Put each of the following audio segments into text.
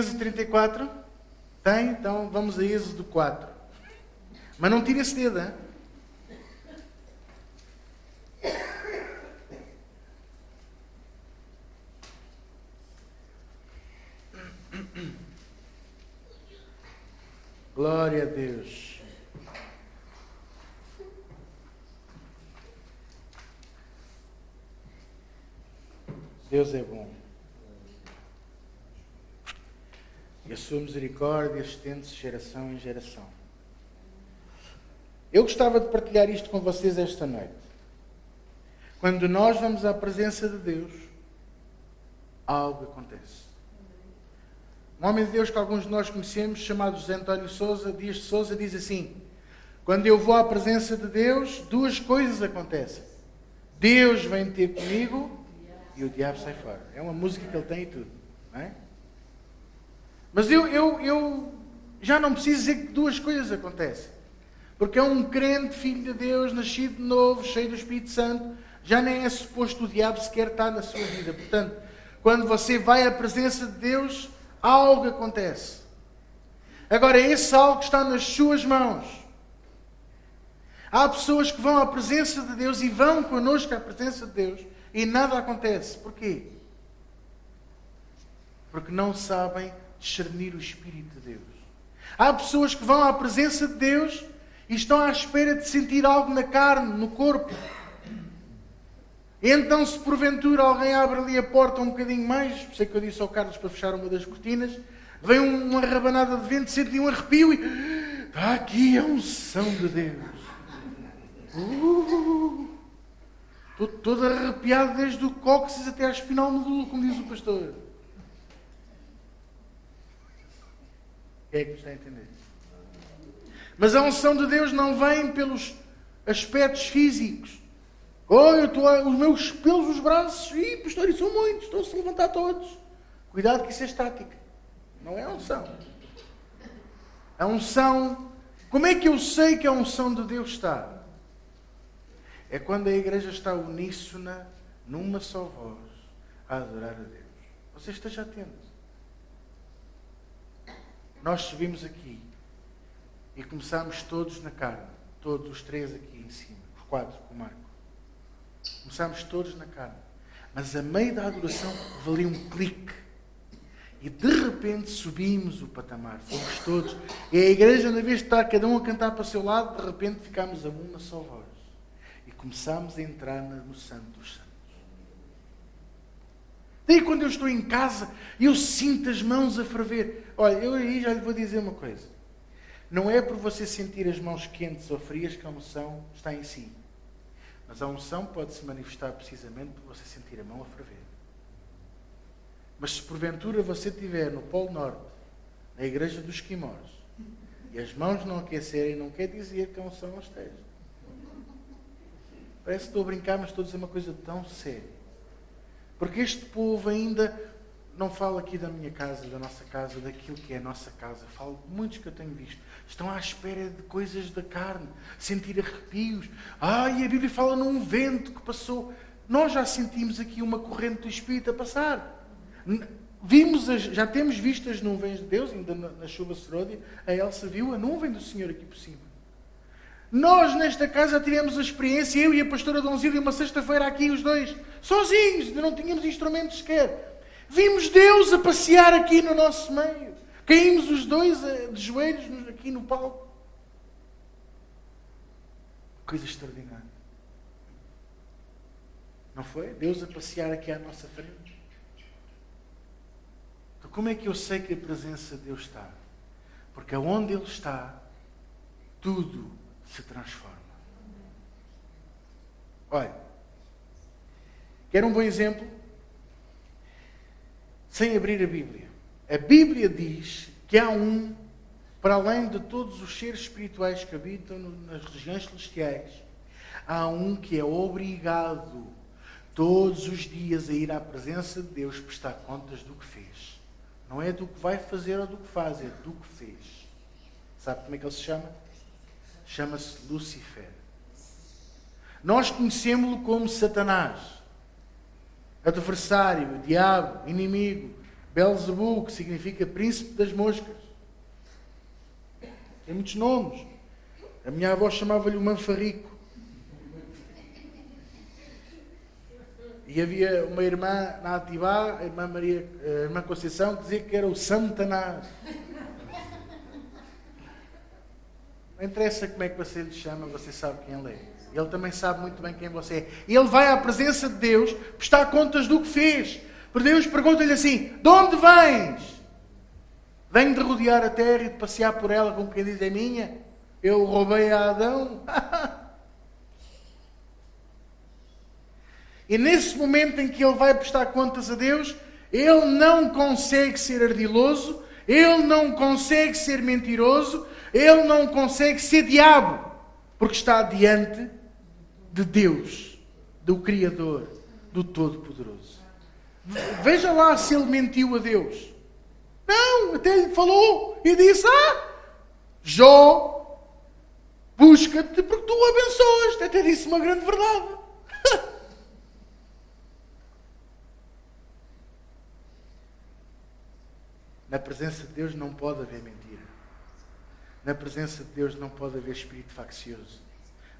Êxodo 34? Tem? Então vamos a Êxodo 4. Mas não tire esse dedo, hein? Glória a Deus. Deus é bom. E a sua misericórdia estende-se de geração em geração. Eu gostava de partilhar isto com vocês esta noite. Quando nós vamos à presença de Deus, algo acontece. Um homem de Deus que alguns de nós conhecemos, chamado José António Dias de Souza, diz assim: quando eu vou à presença de Deus, duas coisas acontecem. Deus vem ter comigo e o diabo sai fora. É uma música que ele tem e tudo, não é? Mas eu já não preciso dizer que duas coisas acontecem. Porque é um crente, filho de Deus, nascido de novo, cheio do Espírito Santo, já nem é suposto o diabo sequer estar na sua vida. Portanto, quando você vai à presença de Deus, algo acontece. Agora, esse algo está nas suas mãos. Há pessoas que vão à presença de Deus e vão connosco à presença de Deus e nada acontece. Porquê? Porque não sabem discernir o Espírito de Deus. Há pessoas que vão à presença de Deus e estão à espera de sentir algo na carne, no corpo. E então, se porventura alguém abre ali a porta um bocadinho mais, sei que eu disse ao Carlos para fechar uma das cortinas, vem uma rabanada de vento, sente um arrepio e está aqui a unção de Deus. Estou todo arrepiado desde o cóccix até à espinal medula, como diz o pastor. Quem é que está a entender? Mas a unção de Deus não vem pelos aspectos físicos. Eu estou os meus pelos nos braços. Pastor, isso são muitos. Estão-se a levantar todos. Cuidado que isso é estática. Não é a unção. A unção... Como é que eu sei que a unção de Deus está? É quando a igreja está uníssona, numa só voz, a adorar a Deus. Você esteja atento. Nós subimos aqui e começámos todos na carne. Todos os três aqui em cima. Os quatro com o Marco. Começámos todos na carne. Mas a meio da adoração houve ali um clique. E de repente subimos o patamar. Fomos todos. E a igreja, na vez de estar cada um a cantar para o seu lado, de repente ficámos a uma só voz. E começámos a entrar no Santo dos Santos. Daí quando eu estou em casa, eu sinto as mãos a ferver. Olha, eu aí já lhe vou dizer uma coisa. Não é por você sentir as mãos quentes ou frias que a unção está em si. Mas a unção pode se manifestar precisamente por você sentir a mão a ferver. Mas se porventura você estiver no Polo Norte, na igreja dos Esquimós, e as mãos não aquecerem, não quer dizer que a unção não esteja. Parece que estou a brincar, mas estou a dizer uma coisa tão séria. Porque este povo ainda, não falo aqui da minha casa, da nossa casa, daquilo que é a nossa casa, falo de muitos que eu tenho visto, estão à espera de coisas da carne, sentir arrepios. E a Bíblia fala num vento que passou. Nós já sentimos aqui uma corrente do Espírito a passar. Já temos visto as nuvens de Deus, ainda na chuva seródia, a Elsa viu a nuvem do Senhor aqui por cima. Nós nesta casa tivemos a experiência, eu e a pastora Donzília, uma sexta-feira aqui os dois, sozinhos, não tínhamos instrumentos sequer. Vimos Deus a passear aqui no nosso meio. Caímos os dois de joelhos aqui no palco. Coisa extraordinária. Não foi? Deus a passear aqui à nossa frente. Então como é que eu sei que a presença de Deus está? Porque onde Ele está, tudo se transforma. Olha, quer um bom exemplo? Sem abrir a Bíblia. A Bíblia diz que há um, para além de todos os seres espirituais que habitam nas regiões celestiais, há um que é obrigado todos os dias a ir à presença de Deus prestar contas do que fez. Não é do que vai fazer ou do que faz, é do que fez. Sabe como é que ele se chama? Chama-se Lucifer. Nós conhecemos-lo como Satanás. Adversário, diabo, inimigo, Belzebu, que significa príncipe das moscas. Tem muitos nomes. A minha avó chamava-lhe o Manfarrico. E havia uma irmã na Ativá, a irmã Conceição, que dizia que era o Satanás. Não interessa como é que você lhe chama, você sabe quem ele é. Ele também sabe muito bem quem você é. E ele vai à presença de Deus prestar contas do que fez. Porque Deus pergunta-lhe assim: de onde vens? Venho de rodear a terra e de passear por ela, como quem diz é minha. Eu roubei a Adão. E nesse momento em que ele vai prestar contas a Deus, ele não consegue ser ardiloso, ele não consegue ser mentiroso, ele não consegue ser diabo, porque está diante de Deus, do Criador, do Todo-Poderoso. Veja lá se ele mentiu a Deus. Não, até lhe falou e disse: Jó, busca-te porque tu o abençoaste. Até disse uma grande verdade. Na presença de Deus não pode haver mentira. Na presença de Deus não pode haver espírito faccioso.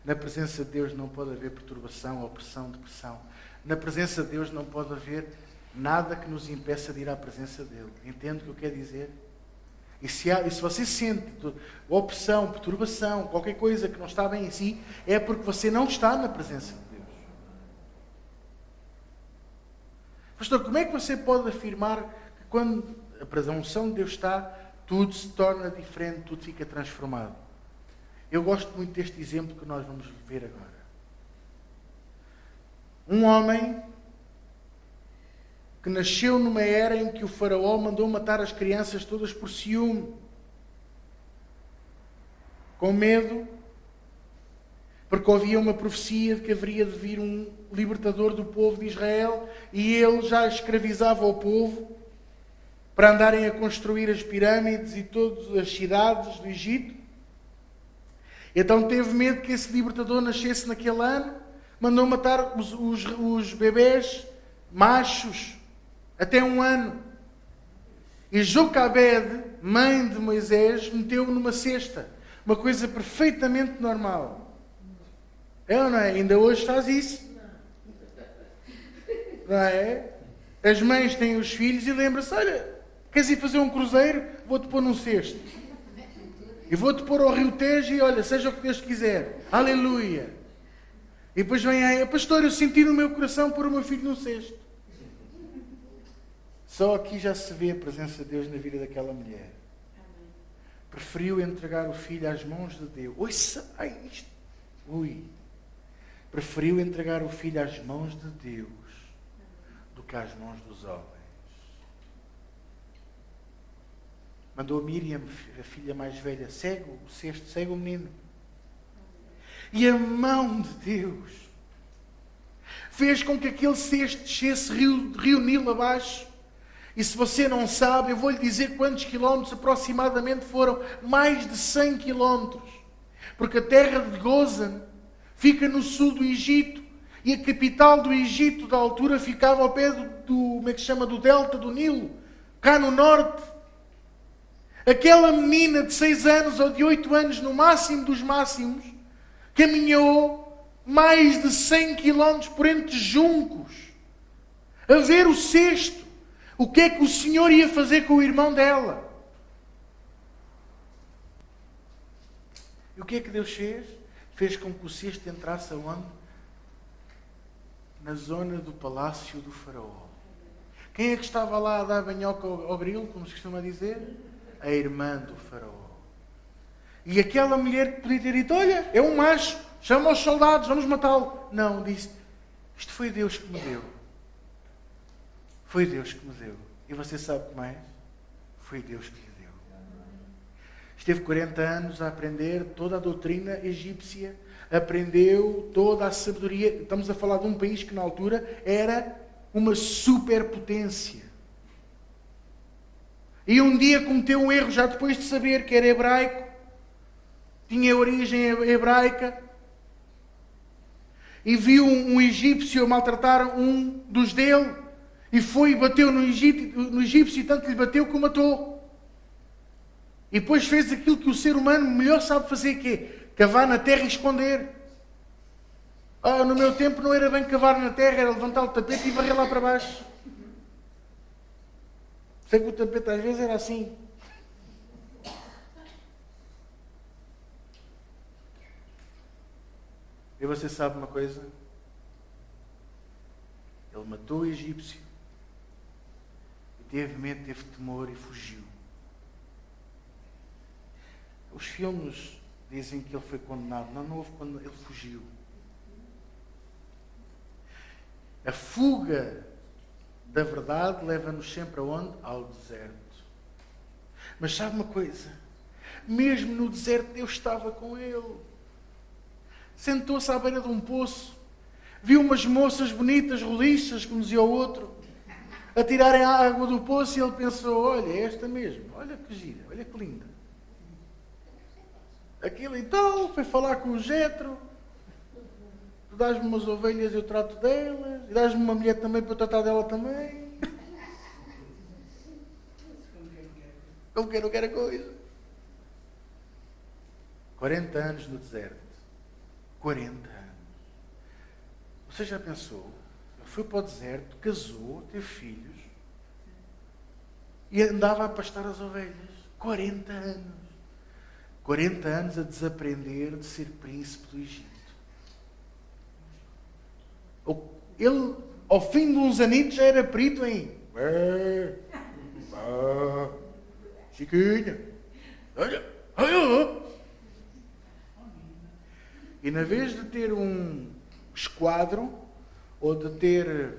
Na presença de Deus não pode haver perturbação, opressão, depressão. Na presença de Deus não pode haver nada que nos impeça de ir à presença dele. Entende o que eu quero dizer? E se você sente opressão, perturbação, qualquer coisa que não está bem em si, é porque você não está na presença de Deus. Pastor, como é que você pode afirmar que quando a unção de Deus está, tudo se torna diferente, tudo fica transformado? Eu gosto muito deste exemplo que nós vamos ver agora. Um homem que nasceu numa era em que o faraó mandou matar as crianças todas por ciúme, com medo, porque havia uma profecia de que haveria de vir um libertador do povo de Israel, e ele já escravizava o povo para andarem a construir as pirâmides e todas as cidades do Egito. Então teve medo que esse libertador nascesse naquele ano, mandou matar os bebés machos até 1 ano. E Jocabede, mãe de Moisés, meteu-o numa cesta. Uma coisa perfeitamente normal. É ou não é? Ainda hoje faz isso. Não é? As mães têm os filhos e lembram-se: olha, queres ir fazer um cruzeiro? Vou-te pôr num cesto. E vou-te pôr ao Rio Tejo e olha, seja o que Deus quiser. Aleluia. E depois vem aí: pastor, eu senti no meu coração pôr o meu filho num cesto. Só aqui já se vê a presença de Deus na vida daquela mulher. Preferiu entregar o filho às mãos de Deus. Preferiu entregar o filho às mãos de Deus do que às mãos dos homens. Mandou Miriam, a filha mais velha: segue o cesto, segue o menino. E a mão de Deus fez com que aquele cesto descesse rio Nilo abaixo. E se você não sabe, eu vou-lhe dizer quantos quilómetros aproximadamente foram. Mais de 100 quilómetros. Porque a terra de Gozan fica no sul do Egito. E a capital do Egito, da altura, ficava ao pé do delta do Nilo. Cá no norte. Aquela menina de 6 anos ou de 8 anos, no máximo dos máximos, caminhou mais de 100 quilómetros por entre juncos, a ver o cesto. O que é que o Senhor ia fazer com o irmão dela? E o que é que Deus fez? Fez com que o cesto entrasse aonde? Na zona do palácio do faraó. Quem é que estava lá a dar banhoca ao grilo, como se costuma dizer? A irmã do faraó. E aquela mulher que podia ter dito: olha, é um macho, chama os soldados, vamos matá-lo. Não, disse: isto foi Deus que me deu. Foi Deus que me deu. E você sabe o que mais? Foi Deus que lhe deu. Esteve 40 anos a aprender toda a doutrina egípcia, aprendeu toda a sabedoria. Estamos a falar de um país que na altura era uma superpotência. E um dia cometeu um erro, já depois de saber que era hebraico, tinha origem hebraica, e viu um egípcio maltratar um dos dele, E foi e bateu no egípcio, e tanto lhe bateu que o matou. E depois fez aquilo que o ser humano melhor sabe fazer, que é cavar na terra e esconder. No meu tempo não era bem cavar na terra, era levantar o tapete e varrer lá para baixo. Sei que o tapete às vezes era assim. E você sabe uma coisa? Ele matou o egípcio. E teve medo, teve temor e fugiu. Os filmes dizem que ele foi condenado. Não houve condenação, ele fugiu. A fuga da verdade leva-nos sempre aonde? Ao deserto. Mas sabe uma coisa? Mesmo no deserto Deus estava com ele. Sentou-se à beira de um poço. Viu umas moças bonitas, roliças, como dizia o outro, a tirarem a água do poço, e ele pensou, olha, é esta mesmo. Olha que gira, olha que linda. Aquilo e tal, foi falar com o Jetro. Tu dás-me umas ovelhas, eu trato delas. E dás-me uma mulher também para eu tratar dela também. Como quem não quer a coisa. 40 anos no deserto. 40 anos. Você já pensou? Ele foi para o deserto, casou, teve filhos. E andava a pastar as ovelhas. 40 anos. 40 anos a desaprender de ser príncipe do Egito. Ele, ao fim de uns anitos, já era perito em... Chiquinha. Olha. E na vez de ter um esquadro, ou de ter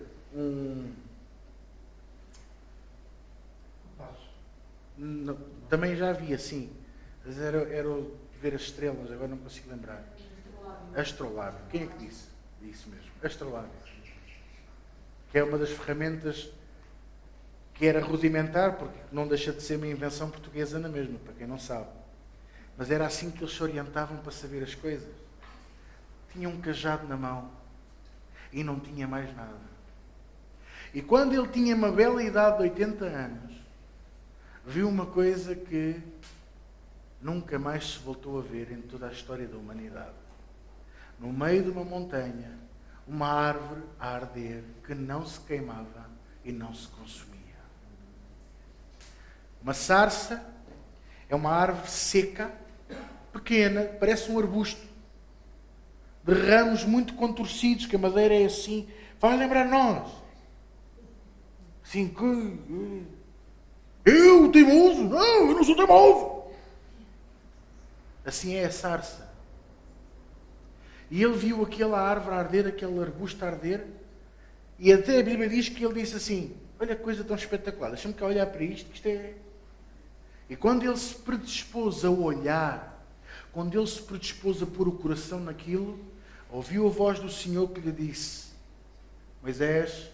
também já havia, sim. Mas era o de ver as estrelas, agora não consigo lembrar. Astrolábio. Quem é que disse? Disse mesmo. Astrolábio. Que é uma das ferramentas que era rudimentar, porque não deixa de ser uma invenção portuguesa na mesma, para quem não sabe. Mas era assim que eles se orientavam para saber as coisas. Tinha um cajado na mão e não tinha mais nada. E quando ele tinha uma bela idade de 80 anos, viu uma coisa que nunca mais se voltou a ver em toda a história da humanidade. No meio de uma montanha, uma árvore a arder que não se queimava e não se consumia. Uma sarça é uma árvore seca, pequena, parece um arbusto, de ramos muito contorcidos, que a madeira é assim. Vai lembrar nós. Assim que... Eu, teimoso? Não, eu não sou teimoso. Assim é a sarça. E ele viu aquela árvore a arder, aquele arbusto a arder, e até a Bíblia diz que ele disse assim, olha que coisa tão espetacular, deixa-me cá olhar para isto, que isto é... E quando ele se predispôs a olhar, quando ele se predispôs a pôr o coração naquilo, ouviu a voz do Senhor que lhe disse, Moisés,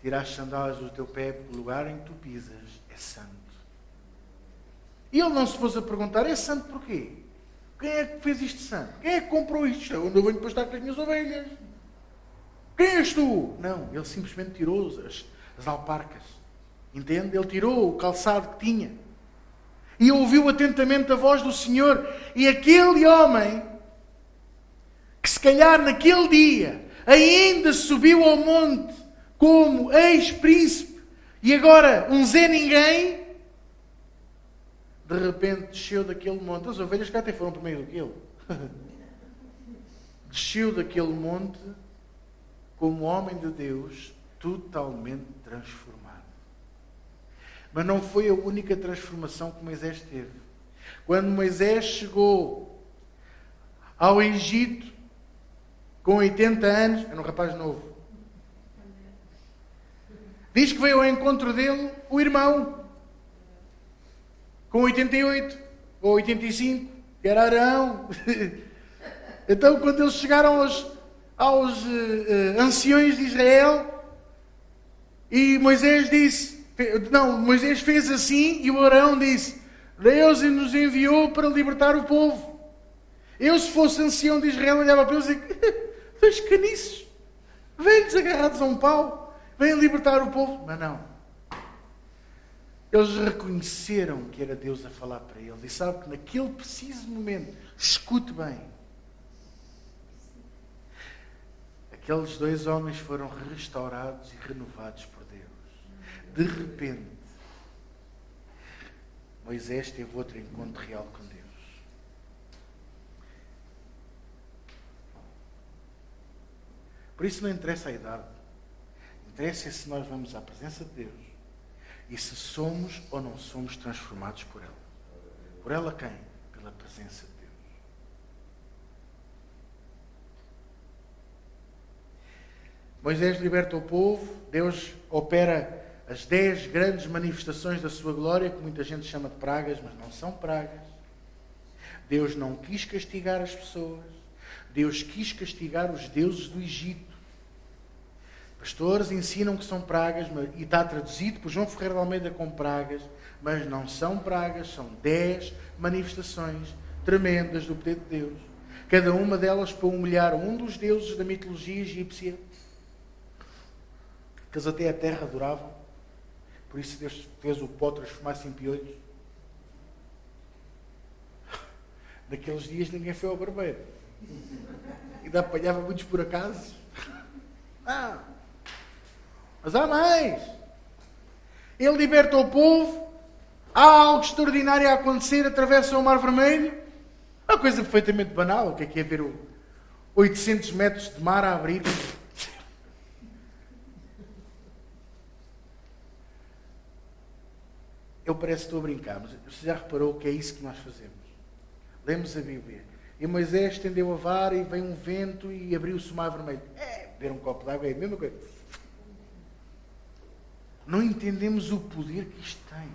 tira as sandálias do teu pé, porque o lugar em que tu pisas é santo. E ele não se pôs a perguntar, é santo porquê? Quem é que fez isto santo? Quem é que comprou isto? Isto é onde eu venho pastar com as minhas ovelhas. Quem és tu? Não, ele simplesmente tirou as alparcas. Entende? Ele tirou o calçado que tinha. E ouviu atentamente a voz do Senhor. E aquele homem, que se calhar naquele dia ainda subiu ao monte como ex-príncipe e agora um Zé Ninguém, de repente desceu daquele monte. As ovelhas cá até foram primeiro do que ele. Desceu daquele monte como homem de Deus, totalmente transformado. Mas não foi a única transformação que Moisés teve. Quando Moisés chegou ao Egito, com 80 anos, era um rapaz novo. Diz que veio ao encontro dele o irmão, com 88 ou 85, que era Arão. Então, quando eles chegaram aos anciões de Israel, e Moisés fez assim, e o Arão disse, Deus nos enviou para libertar o povo. Eu, se fosse ancião de Israel, olhava para eles e dizia, dois caniços, velhos agarrados a um pau. vem libertar o povo. Mas não. Eles reconheceram que era Deus a falar para eles. E sabe que naquele preciso momento, escute bem, aqueles 2 homens foram restaurados e renovados por Deus. De repente, Moisés teve outro encontro real com Deus. Por isso não interessa a idade. Interessa se nós vamos à presença de Deus e se somos ou não somos transformados por ela. Por ela quem? Pela presença de Deus. Moisés liberta o povo, Deus opera as 10 grandes manifestações da sua glória, que muita gente chama de pragas, mas não são pragas. Deus não quis castigar as pessoas. Deus quis castigar os deuses do Egito. Pastores ensinam que são pragas, e está traduzido por João Ferreira de Almeida com pragas, mas não são pragas, são 10 manifestações tremendas do poder de Deus. Cada uma delas para humilhar um dos deuses da mitologia egípcia, que eles até a terra adoravam. Por isso Deus fez o pó transformar-se em piolhos. Naqueles dias ninguém foi ao barbeiro. Ainda apanhava muitos por acaso. Mas há mais. Ele liberta o povo. Há algo extraordinário a acontecer. Atravessa o Mar Vermelho. Uma coisa perfeitamente banal. O que é ver 800 metros de mar a abrir? Eu parece que estou a brincar, mas você já reparou que é isso que nós fazemos? Lemos a Bíblia. E Moisés estendeu a vara e veio um vento e abriu-se o Mar Vermelho. Beber um copo de água é a mesma coisa. Não entendemos o poder que isto tem.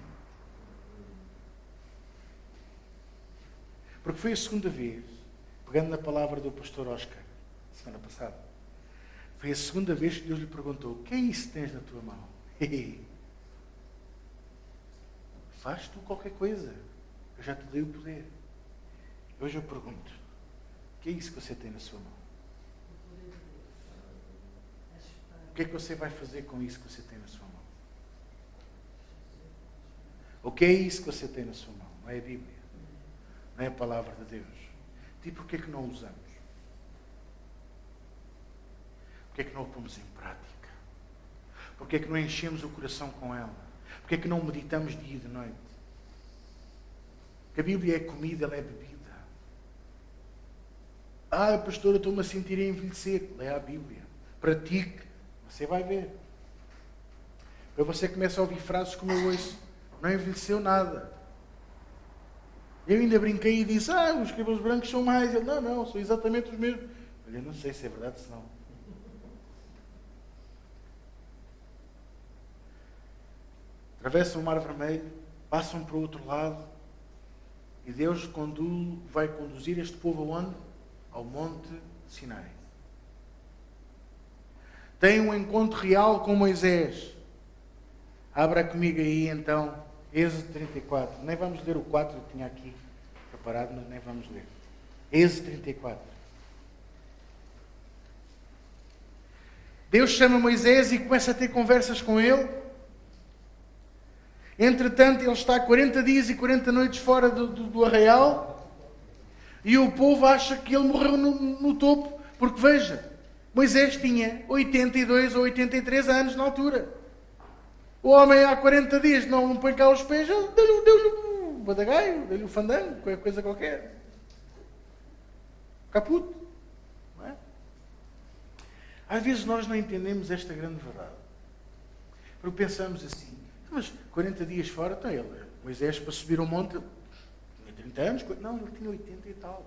Porque foi a segunda vez, pegando na palavra do pastor Oscar, semana passada, foi a segunda vez que Deus lhe perguntou: o que é isso que tens na tua mão? Faz tu qualquer coisa. Eu já te dei o poder. Hoje eu pergunto: o que é isso que você tem na sua mão? O que é que você vai fazer com isso que você tem na sua mão? O que é isso que você tem na sua mão? Não é a Bíblia. Não é a palavra de Deus. Tipo, porquê é que não a usamos? Porquê é que não a pomos em prática? Porquê é que não enchemos o coração com ela? Porquê é que não meditamos dia e de noite? Porque a Bíblia é comida, ela é bebida. Pastor, eu estou-me a sentir a envelhecer. Leia a Bíblia. Pratique. Você vai ver. Para você começa a ouvir frases como eu ouço: não envelheceu nada. Eu ainda brinquei e disse: os cabelos brancos são mais. Ele: não, são exatamente os mesmos. Eu não sei se é verdade, se não. Atravessam o Mar Vermelho, passam para o outro lado, e Deus vai conduzir este povo aonde? Ao Monte Sinai. Tem um encontro real com Moisés. Abra comigo aí então, Êxodo 34. Nem vamos ler o 4, eu tinha aqui preparado, mas nem vamos ler. Êxodo 34. Deus chama Moisés e começa a ter conversas com ele. Entretanto, ele está 40 dias e 40 noites fora do arraial, e o povo acha que ele morreu no topo, porque veja, Moisés tinha 82 ou 83 anos na altura. O homem há 40 dias não põe cá os pés, deu-lhe um badagaio, deu-lhe um fandango, qualquer coisa qualquer. Caputo. Não é? Às vezes nós não entendemos esta grande verdade. Porque pensamos assim: mas 40 dias fora, então ele, Moisés, para subir ao monte, tinha 30 anos? Não, ele tinha 80 e tal.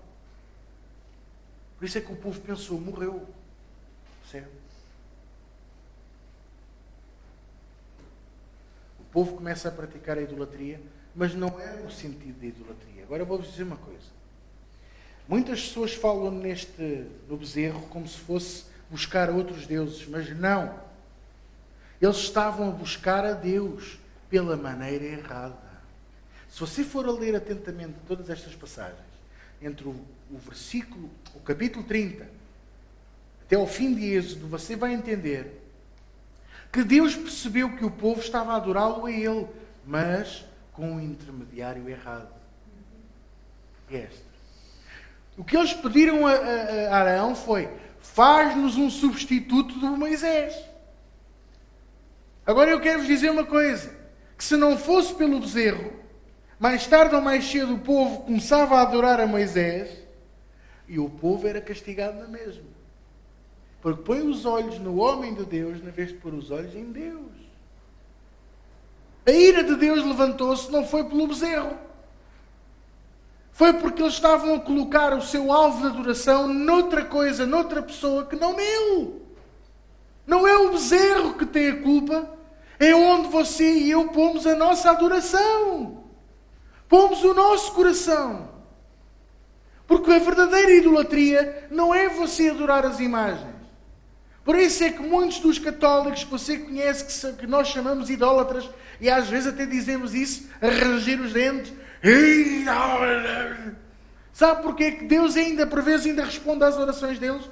Por isso é que o povo pensou: morreu. Certo? O povo começa a praticar a idolatria, mas não é no sentido da idolatria. Agora eu vou-vos dizer uma coisa. Muitas pessoas falam no bezerro como se fosse buscar outros deuses, mas não. Eles estavam a buscar a Deus pela maneira errada. Se você for a ler atentamente todas estas passagens, entre o capítulo 30, até ao fim de Êxodo, você vai entender que Deus percebeu que o povo estava a adorá-lo a Ele, mas com um intermediário errado. O que eles pediram a Arão foi: faz-nos um substituto do Moisés. Agora eu quero-vos dizer uma coisa, que se não fosse pelo bezerro, mais tarde ou mais cedo o povo começava a adorar a Moisés e o povo era castigado na mesma. Porque põe os olhos no homem de Deus na vez de pôr os olhos em Deus. A ira de Deus levantou-se, não foi pelo bezerro. Foi porque eles estavam a colocar o seu alvo de adoração noutra coisa, noutra pessoa que não nele. Não é o bezerro que tem a culpa, é onde você e eu pomos a nossa adoração. Pomos o nosso coração. Porque a verdadeira idolatria não é você adorar as imagens. Por isso é que muitos dos católicos que você conhece, que nós chamamos idólatras, e às vezes até dizemos isso, a ranger os dentes. Sabe porquê que Deus ainda, por vezes, ainda responde às orações deles?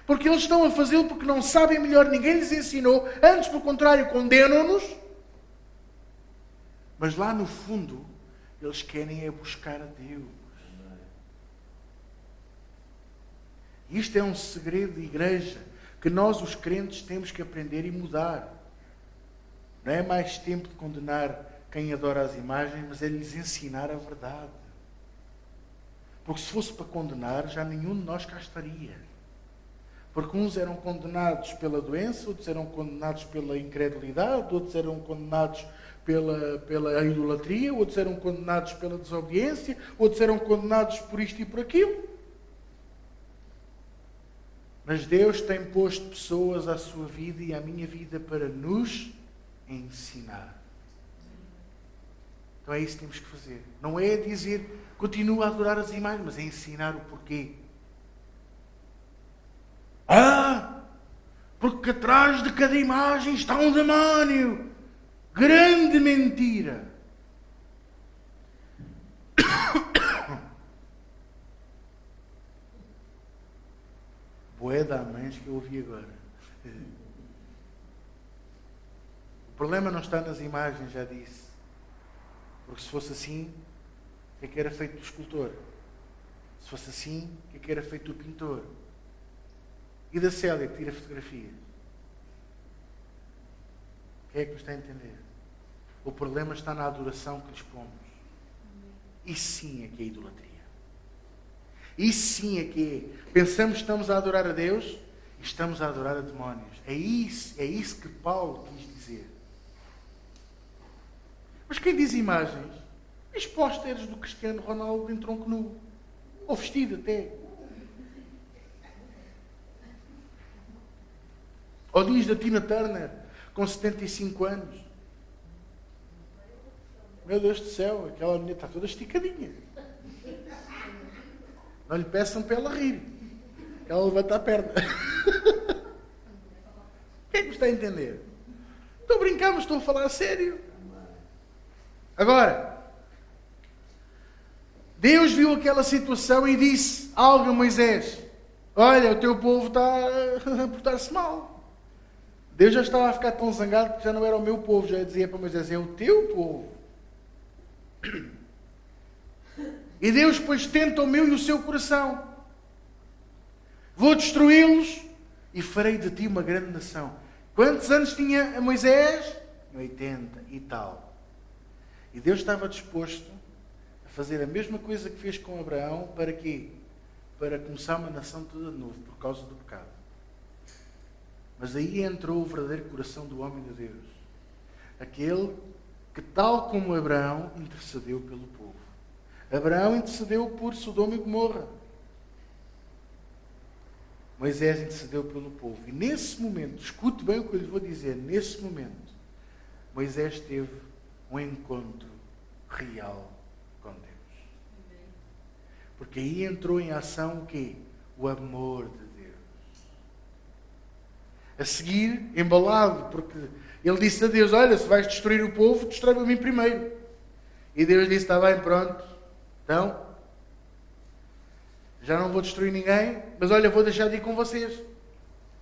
Porque eles estão a fazê-lo porque não sabem melhor, ninguém lhes ensinou, antes, pelo contrário, condenam-nos. Mas lá no fundo, eles querem é buscar a Deus. Isto é um segredo de igreja que nós, os crentes, temos que aprender e mudar. Não é mais tempo de condenar quem adora as imagens, mas é lhes ensinar a verdade. Porque se fosse para condenar, já nenhum de nós cá estaria. Porque uns eram condenados pela doença, outros eram condenados pela incredulidade, outros eram condenados pela idolatria, outros eram condenados pela desobediência, outros eram condenados por isto e por aquilo. Mas Deus tem posto pessoas à sua vida e à minha vida para nos ensinar. Então é isso que temos que fazer. Não é dizer, continua a adorar as imagens, mas é ensinar o porquê. Porque atrás de cada imagem está um demónio. Grande mentira. Boé da mães que eu ouvi agora. O problema não está nas imagens, já disse. Porque se fosse assim, o que é que era feito do escultor? Se fosse assim, o que é que era feito do pintor? E da Célia que tira fotografias? Quem é que nos está a entender? O problema está na adoração que lhes pomos. Isso sim é que é idolatria. Isso sim é que é. Pensamos que estamos a adorar a Deus e estamos a adorar a demónios. É isso que Paulo quis dizer. Mas quem diz imagens? Diz pósteres do Cristiano Ronaldo em tronco nu. Ou vestido até. Ou diz da Tina Turner, com 75 anos. Meu Deus do céu, aquela menina está toda esticadinha. Não lhe peçam para ela rir. Ela levanta a perna. Quem é que me está a entender? Estou a brincar, mas estou a falar a sério. Agora, Deus viu aquela situação e disse algo a Moisés: olha, o teu povo está a portar-se mal. Deus já estava a ficar tão zangado que já não era o meu povo. Já dizia para Moisés: é o teu povo. E Deus depois tenta o meu e o seu coração. Vou destruí-los e farei de ti uma grande nação. Quantos anos tinha Moisés? 80 e tal. E Deus estava disposto a fazer a mesma coisa que fez com Abraão. Para quê? Para começar uma nação toda de novo, por causa do pecado. Mas aí entrou o verdadeiro coração do homem de Deus. Aquele que, tal como Abraão, intercedeu pelo povo. Abraão intercedeu por Sodoma e Gomorra. Moisés intercedeu pelo povo. E nesse momento, escute bem o que eu lhe vou dizer, nesse momento, Moisés teve um encontro real com Deus. Porque aí entrou em ação o quê? O amor de Deus. A seguir, embalado, porque ele disse a Deus: olha, se vais destruir o povo, destrói-me a mim primeiro. E Deus disse: está bem, pronto. Então, já não vou destruir ninguém, mas olha, vou deixar de ir com vocês.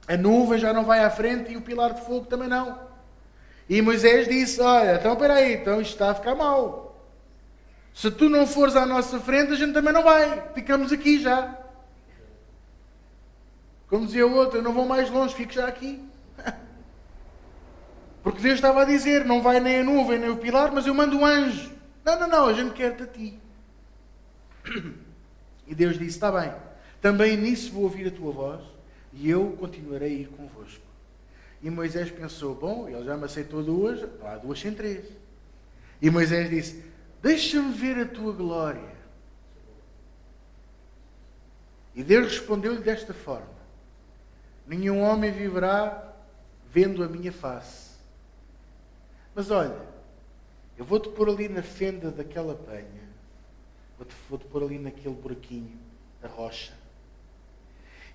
A nuvem já não vai à frente e o pilar de fogo também não. E Moisés disse, olha, então espera aí, então isto está a ficar mal. Se tu não fores à nossa frente, a gente também não vai. Ficamos aqui já. Como dizia o outro, eu não vou mais longe, fico já aqui. Porque Deus estava a dizer, não vai nem a nuvem, nem o pilar, mas eu mando um anjo. Não, a gente quer-te a ti. E Deus disse, está bem, também nisso vou ouvir a tua voz e eu continuarei a ir convosco. E Moisés pensou, bom, ele já me aceitou duas, não há duas sem três. E Moisés disse, deixa-me ver a tua glória. E Deus respondeu-lhe desta forma, nenhum homem viverá vendo a minha face. Mas olha, eu vou-te pôr ali na fenda daquela penha, vou-te pôr ali naquele buraquinho da rocha.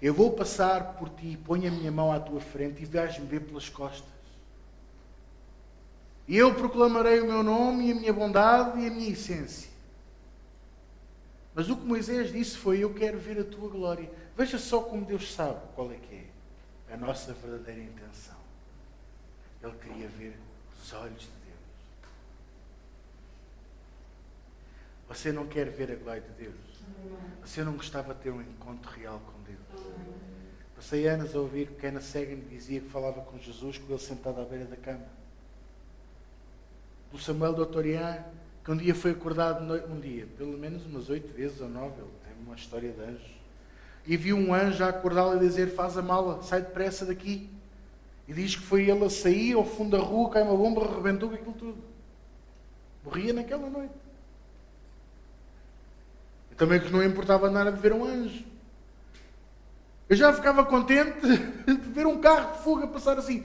Eu vou passar por ti, ponho a minha mão à tua frente e vais-me ver pelas costas. E eu proclamarei o meu nome e a minha bondade e a minha essência. Mas o que Moisés disse foi, eu quero ver a tua glória. Veja só como Deus sabe qual é que é a nossa verdadeira intenção. Ele queria ver os olhos de Deus. Você não quer ver a glória de Deus? Você não gostava de ter um encontro real com Deus? Passei anos a ouvir que Kenneth Hagin dizia que falava com Jesus com ele sentado à beira da cama. Do Samuel Doutorian, que um dia foi acordado, pelo menos umas 8 vezes ou 9, ele tem uma história de anjos, e viu um anjo a acordá-lo e dizer, faz a mala, sai depressa daqui. E diz que foi ele a sair ao fundo da rua, cai uma bomba, arrebentou com aquilo tudo. Morria naquela noite. E também que não importava nada de ver um anjo. Eu já ficava contente de ver um carro de fogo a passar assim.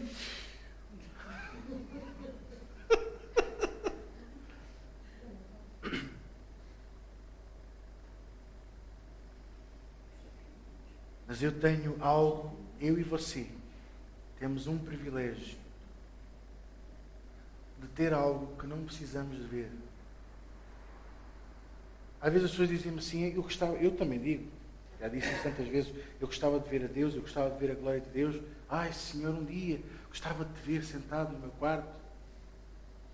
Mas eu tenho algo, eu e você, temos um privilégio de ter algo que não precisamos de ver. Às vezes as pessoas dizem-me assim, eu também digo, já disse isso tantas vezes, eu gostava de ver a Deus, eu gostava de ver a glória de Deus. Ai, Senhor, um dia gostava de te ver sentado no meu quarto.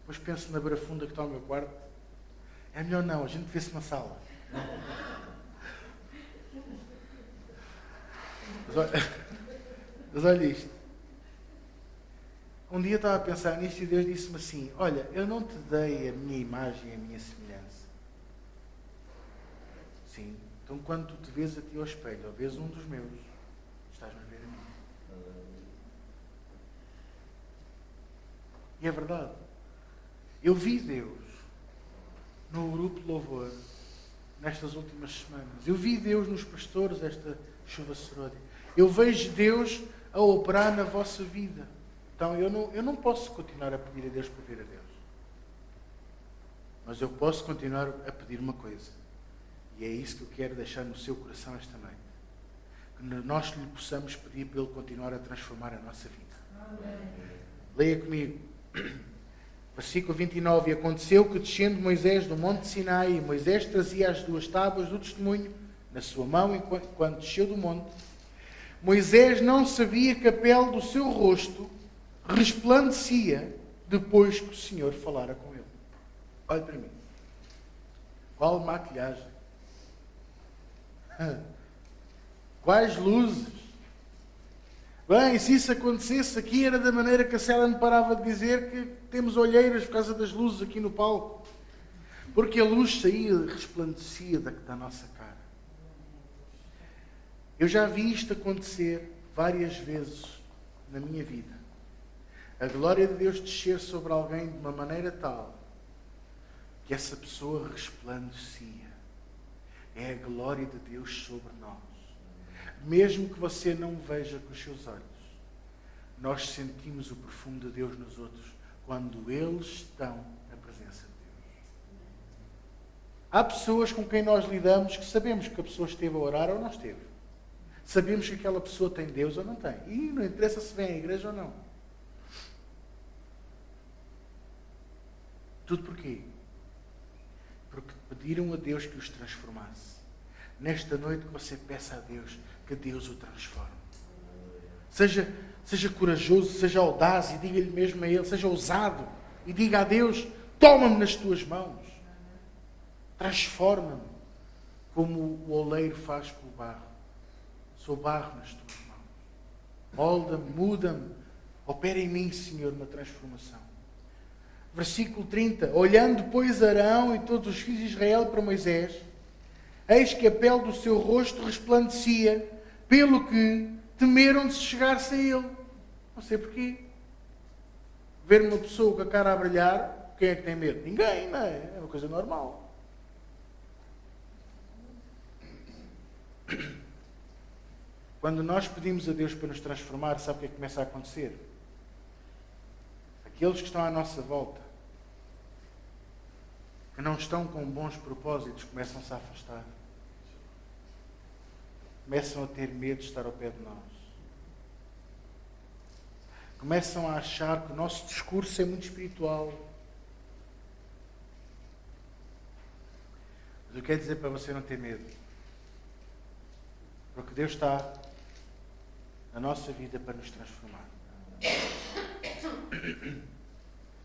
Depois penso na barafunda que está no meu quarto. É melhor não, a gente vê-se na sala. Mas olha isto. Um dia eu estava a pensar nisto e Deus disse-me assim, olha, eu não te dei a minha imagem e a minha semelhança. Sim. Então quando tu te vês a ti ao espelho, ou vês um dos meus, estás-me a ver a mim. E é verdade. Eu vi Deus no grupo de louvor nestas últimas semanas. Eu vi Deus nos pastores esta chuva serôdia. Eu vejo Deus a operar na vossa vida. Então eu não posso continuar a pedir a Deus por ver a Deus. Mas eu posso continuar a pedir uma coisa. E é isso que eu quero deixar no seu coração esta noite. Que nós lhe possamos pedir para Ele continuar a transformar a nossa vida. Amém. Leia comigo. Versículo 29. E aconteceu que, descendo Moisés do monte de Sinai, e Moisés trazia as 2 tábuas do testemunho na sua mão enquanto desceu do monte, Moisés não sabia que a pele do seu rosto resplandecia depois que o Senhor falara com ele. Olhe para mim. Qual maquilhagem. Quais luzes. Bem, se isso acontecesse aqui era da maneira que a Célia me parava de dizer que temos olheiras por causa das luzes aqui no palco. Porque a luz saía e resplandecia da nossa cara. Eu já vi isto acontecer várias vezes na minha vida. A glória de Deus descer sobre alguém de uma maneira tal que essa pessoa resplandecia. É a glória de Deus sobre nós. Mesmo que você não veja com os seus olhos, nós sentimos o perfume de Deus nos outros quando eles estão na presença de Deus. Há pessoas com quem nós lidamos que sabemos que a pessoa esteve a orar ou não esteve. Sabemos que aquela pessoa tem Deus ou não tem. E não interessa se vem à igreja ou não. Tudo porquê? Porque pediram a Deus que os transformasse. Nesta noite que você peça a Deus que Deus o transforme. Seja corajoso, seja audaz e diga-lhe mesmo a Ele, seja ousado e diga a Deus, toma-me nas tuas mãos. Transforma-me como o oleiro faz com o barro. Sou barro nas tuas mãos. Molda-me, muda-me. Opera em mim, Senhor, uma transformação. Versículo 30. Olhando, pois, Arão e todos os filhos de Israel para Moisés, eis que a pele do seu rosto resplandecia, pelo que temeram de se chegar-se a ele. Não sei porquê. Ver uma pessoa com a cara a brilhar, quem é que tem medo? Ninguém, não é? É uma coisa normal. Quando nós pedimos a Deus para nos transformar, sabe o que é que começa a acontecer? Aqueles que estão à nossa volta, que não estão com bons propósitos, começam-se a afastar. Começam a ter medo de estar ao pé de nós. Começam a achar que o nosso discurso é muito espiritual. Mas eu quero dizer para você não ter medo. Porque Deus está na nossa vida para nos transformar.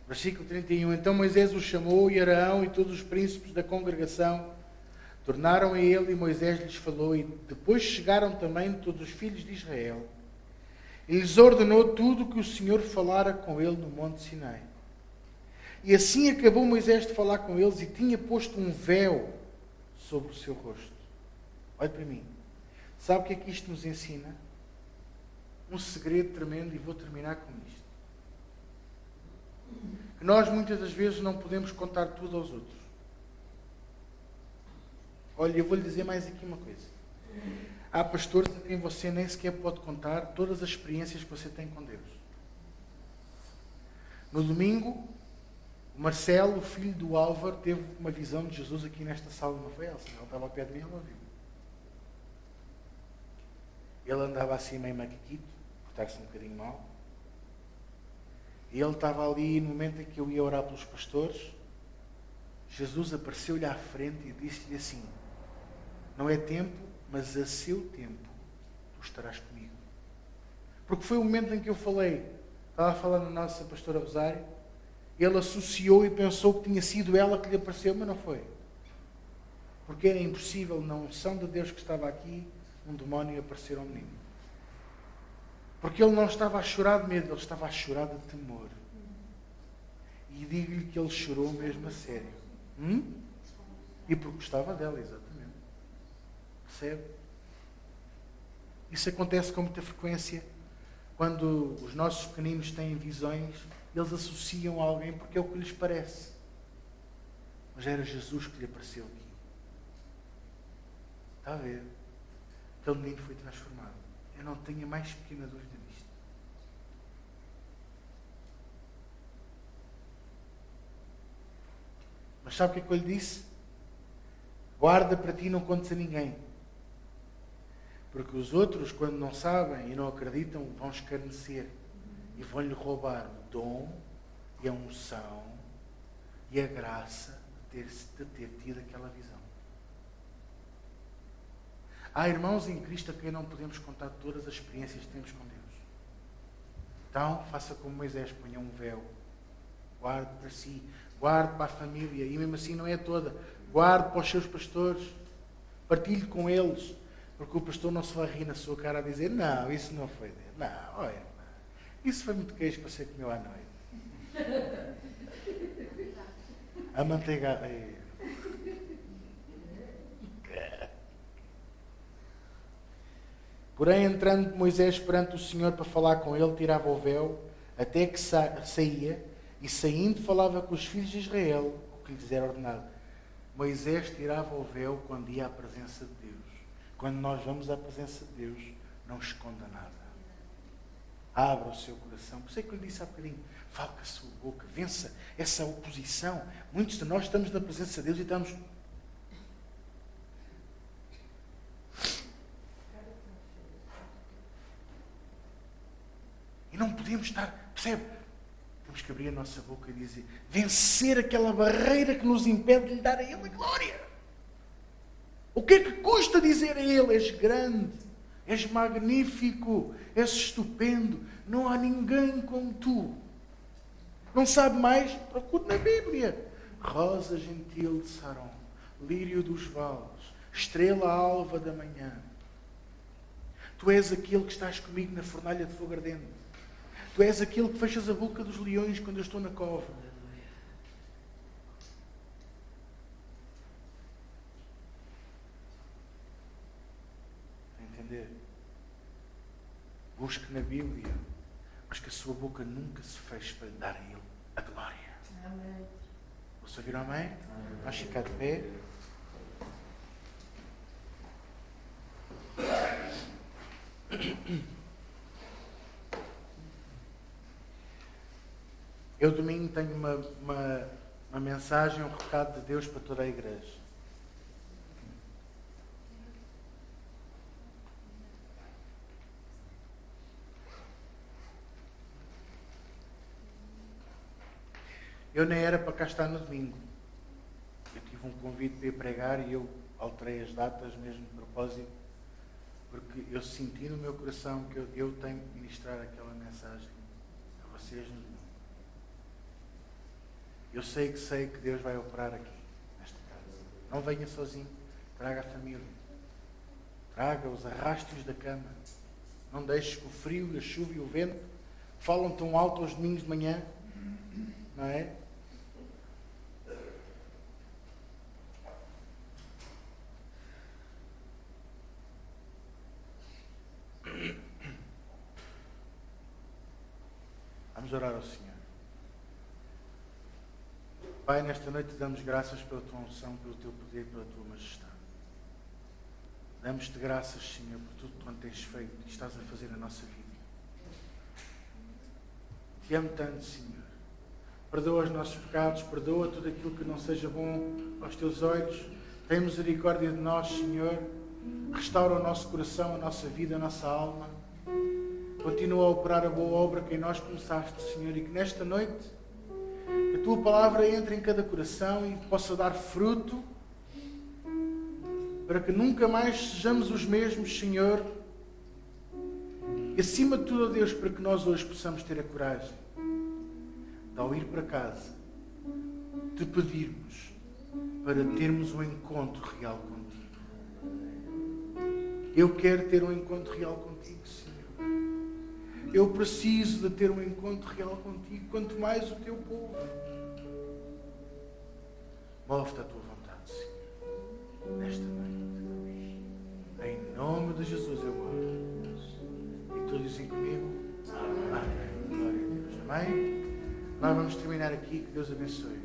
Versículo 31. Então Moisés o chamou, e Arão e todos os príncipes da congregação tornaram a ele, e Moisés lhes falou, e depois chegaram também todos os filhos de Israel. E lhes ordenou tudo o que o Senhor falara com ele no monte Sinai. E assim acabou Moisés de falar com eles, e tinha posto um véu sobre o seu rosto. Olhe para mim. Sabe o que é que isto nos ensina? Um segredo tremendo, e vou terminar com isto. Que nós muitas das vezes não podemos contar tudo aos outros. Olha, eu vou lhe dizer mais aqui uma coisa. Há pastores a quem você nem sequer pode contar todas as experiências que você tem com Deus. No domingo, o Marcelo, o filho do Álvaro, teve uma visão de Jesus aqui nesta sala, não foi, Elsa? Ele estava ao pé de mim e ele ouviu. Ele andava assim meio macaquito, portar-se um bocadinho mal. E ele estava ali, no momento em que eu ia orar pelos pastores, Jesus apareceu-lhe à frente e disse-lhe assim: não é tempo, mas a seu tempo tu estarás comigo. Porque foi o momento em que eu falei, estava a falar na nossa pastora Rosário, ele associou e pensou que tinha sido ela que lhe apareceu, mas não foi. Porque era impossível, na unção de Deus que estava aqui, um demónio aparecer ao menino. Porque ele não estava a chorar de medo, ele estava a chorar de temor. E digo-lhe que ele chorou mesmo a sério. E porque gostava dela, exatamente. Percebe? Isso acontece com muita frequência quando os nossos pequeninos têm visões, eles associam a alguém porque é o que lhes parece. Mas era Jesus que lhe apareceu aqui. Está a ver? Aquele menino foi transformado. Eu não tenho a mais pequena dúvida disto. Mas sabe o que é que eu lhe disse? Guarda para ti, não contes a ninguém. Porque os outros, quando não sabem e não acreditam, vão escarnecer. E vão-lhe roubar o dom e a unção e a graça de ter tido aquela visão. Há irmãos em Cristo a quem não podemos contar todas as experiências que temos com Deus. Então, faça como Moisés, ponha um véu. Guarde para si, guarde para a família, e mesmo assim não é toda. Guarde para os seus pastores, partilhe com eles, porque o pastor não se vai rir na sua cara a dizer: não, isso não foi Deus. Não, olha, isso foi muito queijo que você comeu à noite. A manteiga... Porém, entrando Moisés perante o Senhor para falar com ele, tirava o véu, até que saía, e saindo falava com os filhos de Israel, o que lhes era ordenado. Moisés tirava o véu quando ia à presença de Deus. Quando nós vamos à presença de Deus, não esconda nada. Abra o seu coração. Por isso é que eu lhe disse há bocadinho, fale com a sua boca, vença essa oposição. Muitos de nós estamos na presença de Deus e estamos... E não podemos estar, percebe? Temos que abrir a nossa boca e dizer, vencer aquela barreira que nos impede de lhe dar a Ele a glória. O que é que custa dizer a Ele, és grande, És magnífico, és estupendo, não há ninguém como tu. Não sabe mais? Procure na Bíblia. Rosa gentil de Saron, lírio dos vales, estrela alva da manhã. Tu és aquele que estás comigo na fornalha de fogo ardente. Tu és aquele que fechas a boca dos leões quando eu estou na cova. Está a entender? Busque na Bíblia, mas que a sua boca nunca se feche para lhe dar a Ele a glória. Amém. Você viu amém? Vamos ficar de pé. Eu domingo tenho uma mensagem, um recado de Deus para toda a igreja. Eu nem era para cá estar no domingo. Eu tive um convite para ir pregar e eu alterei as datas mesmo de propósito, porque eu senti no meu coração que eu tenho que ministrar aquela mensagem a vocês no domingo. Eu sei que Deus vai operar aqui, nesta casa. Não venha sozinho, traga a família. Traga-os, arraste-os da cama. Não deixes que o frio, a chuva e o vento falam tão alto aos domingos de manhã, não é? Vamos orar ao Senhor. Pai, nesta noite te damos graças pela tua unção, pelo teu poder, pela tua majestade. Damos-te graças, Senhor, por tudo quanto tens feito e estás a fazer na nossa vida. Te amo tanto, Senhor. Perdoa os nossos pecados, perdoa tudo aquilo que não seja bom aos teus olhos. Tem misericórdia de nós, Senhor. Restaura o nosso coração, a nossa vida, a nossa alma. Continua a operar a boa obra que em nós começaste, Senhor, e que nesta noite que a tua palavra entre em cada coração e possa dar fruto, para que nunca mais sejamos os mesmos, Senhor. E acima de tudo, ó Deus, para que nós hoje possamos ter a coragem de, ao ir para casa, te pedirmos para termos um encontro real contigo. Eu quero ter um encontro real contigo, Senhor. Eu preciso de ter um encontro real contigo, quanto mais o teu povo. Move-te a tua vontade, Senhor, nesta noite. Em nome de Jesus eu oro. E todos dizem comigo? Amém. Glória a Deus. Amém? Nós vamos terminar aqui. Que Deus abençoe.